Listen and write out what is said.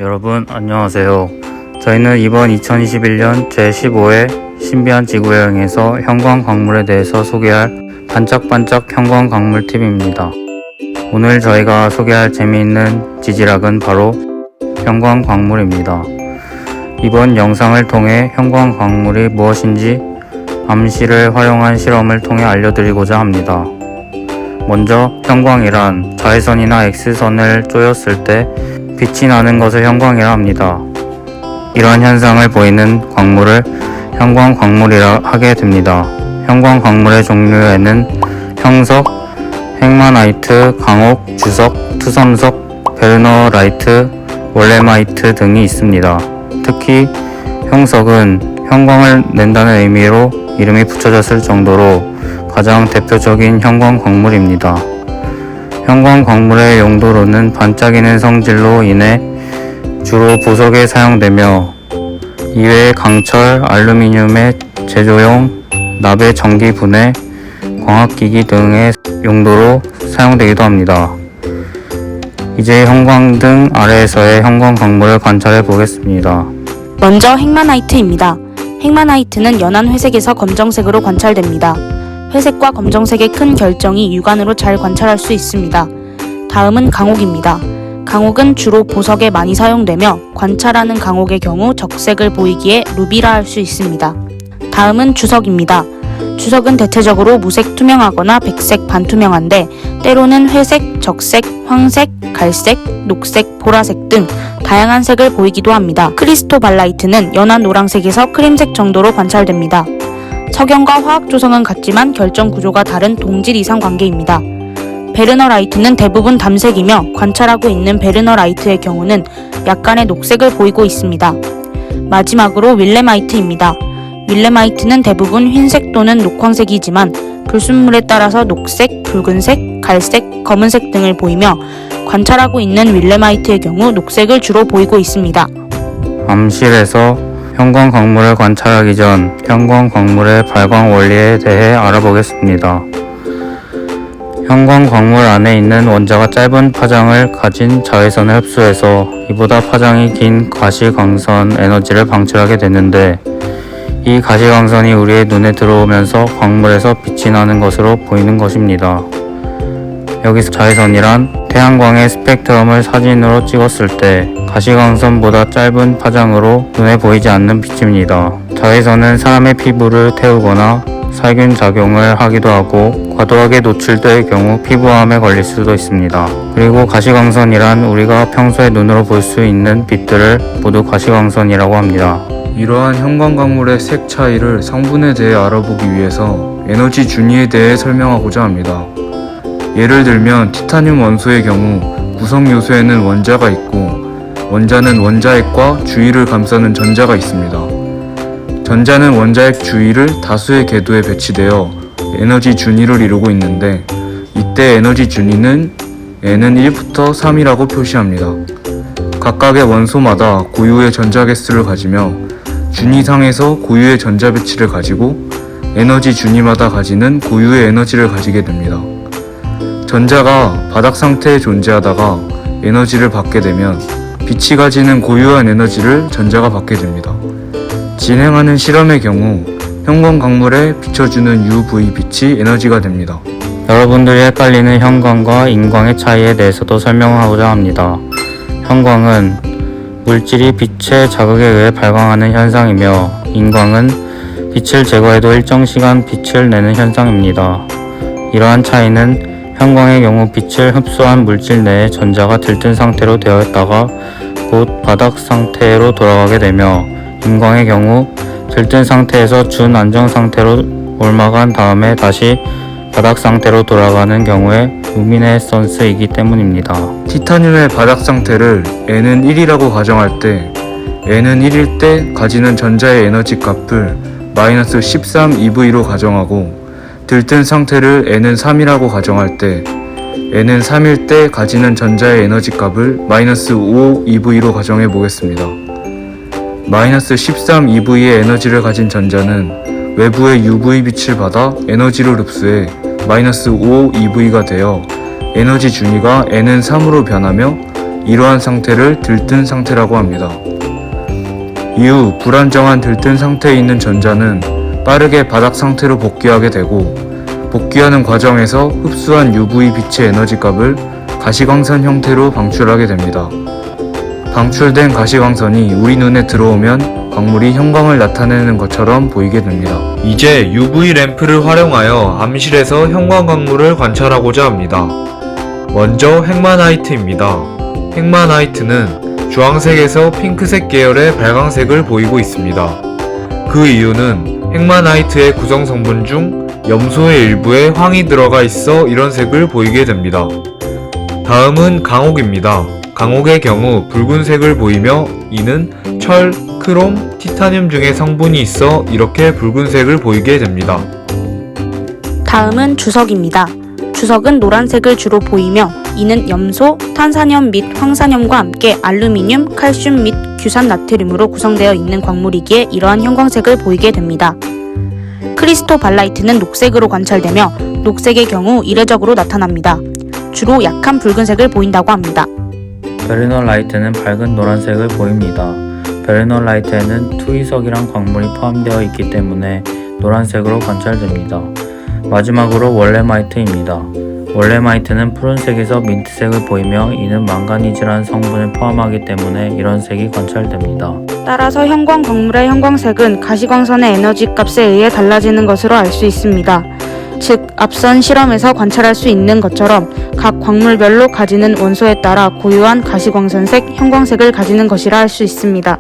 여러분 안녕하세요. 저희는 이번 2021년 제15회 신비한 지구여행에서 형광광물에 대해서 소개할 반짝반짝 형광광물TV입니다. 오늘 저희가 소개할 재미있는 지질학은 바로 형광광물입니다. 이번 영상을 통해 형광광물이 무엇인지 암시를 활용한 실험을 통해 알려드리고자 합니다. 먼저 형광이란 자외선이나 X선을 쪼였을 때 빛이 나는 것을 형광이라 합니다. 이러한 현상을 보이는 광물을 형광광물이라 하게 됩니다. 형광광물의 종류에는 형석, 핵마나이트, 강옥, 주석, 투섬석, 베르너라이트, 월레마이트 등이 있습니다. 특히 형석은 형광을 낸다는 의미로 이름이 붙여졌을 정도로 가장 대표적인 형광광물입니다. 형광광물의 용도로는 반짝이는 성질로 인해 주로 보석에 사용되며 이외에 강철, 알루미늄의 제조용, 납의 전기 분해, 광학기기 등의 용도로 사용되기도 합니다. 이제 형광등 아래에서의 형광광물을 관찰해 보겠습니다. 먼저 핵마나이트입니다. 핵마나이트는 연한 회색에서 검정색으로 관찰됩니다. 회색과 검정색의 큰 결정이 육안으로 잘 관찰할 수 있습니다. 다음은 강옥입니다. 강옥은 주로 보석에 많이 사용되며 관찰하는 강옥의 경우 적색을 보이기에 루비라 할 수 있습니다. 다음은 주석입니다. 주석은 대체적으로 무색 투명하거나 백색 반투명한데 때로는 회색, 적색, 황색, 갈색, 녹색, 보라색 등 다양한 색을 보이기도 합니다. 크리스토발라이트는 연한 노란색에서 크림색 정도로 관찰됩니다. 석영과 화학 조성은 같지만 결정 구조가 다른 동질 이상 관계입니다. 베르너라이트는 대부분 담색이며 관찰하고 있는 베르너라이트의 경우는 약간의 녹색을 보이고 있습니다. 마지막으로 윌레마이트입니다. 윌레마이트는 대부분 흰색 또는 녹황색이지만 불순물에 따라서 녹색, 붉은색, 갈색, 검은색 등을 보이며 관찰하고 있는 윌레마이트의 경우 녹색을 주로 보이고 있습니다. 암실에서 형광광물을 관찰하기 전 형광광물의 발광 원리에 대해 알아보겠습니다. 형광광물 안에 있는 원자가 짧은 파장을 가진 자외선을 흡수해서 이보다 파장이 긴 가시광선 에너지를 방출하게 되는데 이 가시광선이 우리의 눈에 들어오면서 광물에서 빛이 나는 것으로 보이는 것입니다. 여기서 자외선이란 태양광의 스펙트럼을 사진으로 찍었을 때 가시광선보다 짧은 파장으로 눈에 보이지 않는 빛입니다. 자외선은 사람의 피부를 태우거나 살균 작용을 하기도 하고 과도하게 노출될 경우 피부암에 걸릴 수도 있습니다. 그리고 가시광선이란 우리가 평소에 눈으로 볼 수 있는 빛들을 모두 가시광선이라고 합니다. 이러한 형광광물의 색 차이를 성분에 대해 알아보기 위해서 에너지 준위에 대해 설명하고자 합니다. 예를 들면 티타늄 원소의 경우 구성 요소에는 원자가 있고 원자는 원자핵과 주위를 감싸는 전자가 있습니다. 전자는 원자핵 주위를 다수의 궤도에 배치되어 에너지 준위를 이루고 있는데 이때 에너지 준위는 N은 1부터 3이라고 표시합니다. 각각의 원소마다 고유의 전자 개수를 가지며 준위상에서 고유의 전자 배치를 가지고 에너지 준위마다 가지는 고유의 에너지를 가지게 됩니다. 전자가 바닥 상태에 존재하다가 에너지를 받게 되면 빛이 가지는 고유한 에너지를 전자가 받게 됩니다. 진행하는 실험의 경우 형광광물에 비춰주는 UV 빛이 에너지가 됩니다. 여러분들이 헷갈리는 형광과 인광의 차이에 대해서도 설명하고자 합니다. 형광은 물질이 빛의 자극에 의해 발광하는 현상이며 인광은 빛을 제거해도 일정 시간 빛을 내는 현상입니다. 이러한 차이는 형광의 경우 빛을 흡수한 물질 내에 전자가 들뜬 상태로 되어 있다가 곧 바닥 상태로 돌아가게 되며 인광의 경우 들뜬 상태에서 준안정 상태로 옮아간 다음에 다시 바닥 상태로 돌아가는 경우에 루미네선스이기 때문입니다. 티타늄의 바닥 상태를 N은 1이라고 가정할 때 N은 1일 때 가지는 전자의 에너지 값을 마이너스 13eV로 가정하고 들뜬 상태를 N은 3이라고 가정할 때 N은 3일 때 가지는 전자의 에너지 값을 마이너스 5eV로 가정해 보겠습니다. 마이너스 13eV의 에너지를 가진 전자는 외부의 UV빛을 받아 에너지를 흡수해 마이너스 5eV가 되어 에너지 준위가 N은 3으로 변하며 이러한 상태를 들뜬 상태라고 합니다. 이후 불안정한 들뜬 상태에 있는 전자는 빠르게 바닥 상태로 복귀하게 되고, 복귀하는 과정에서 흡수한 UV 빛의 에너지 값을 가시광선 형태로 방출하게 됩니다. 방출된 가시광선이 우리 눈에 들어오면 광물이 형광을 나타내는 것처럼 보이게 됩니다. 이제 UV 램프를 활용하여 암실에서 형광 광물을 관찰하고자 합니다. 먼저 핵마나이트입니다. 핵마나이트는 주황색에서 핑크색 계열의 발광색을 보이고 있습니다. 그 이유는 핵마나이트의 구성 성분 중 염소의 일부에 황이 들어가 있어 이런 색을 보이게 됩니다. 다음은 강옥입니다. 강옥의 경우 붉은색을 보이며 이는 철, 크롬, 티타늄 등의 성분이 있어 이렇게 붉은색을 보이게 됩니다. 다음은 주석입니다. 주석은 노란색을 주로 보이며 이는 염소, 탄산염 및 황산염과 함께 알루미늄, 칼슘 및 규산 나트륨으로 구성되어 있는 광물이기에 이러한 형광색을 보이게 됩니다. 크리스토발라이트는 녹색으로 관찰되며 녹색의 경우 이례적으로 나타납니다. 주로 약한 붉은색을 보인다고 합니다. 베르널라이트는 밝은 노란색을 보입니다. 베르널라이트에는 투이석이란 광물이 포함되어 있기 때문에 노란색으로 관찰됩니다. 마지막으로 월레마이트입니다. 월레마이트는 푸른색에서 민트색을 보이며 이는 망가니즈라는 성분을 포함하기 때문에 이런 색이 관찰됩니다. 따라서 형광 광물의 형광색은 가시광선의 에너지 값에 의해 달라지는 것으로 알 수 있습니다. 즉, 앞선 실험에서 관찰할 수 있는 것처럼 각 광물별로 가지는 원소에 따라 고유한 가시광선색, 형광색을 가지는 것이라 할 수 있습니다.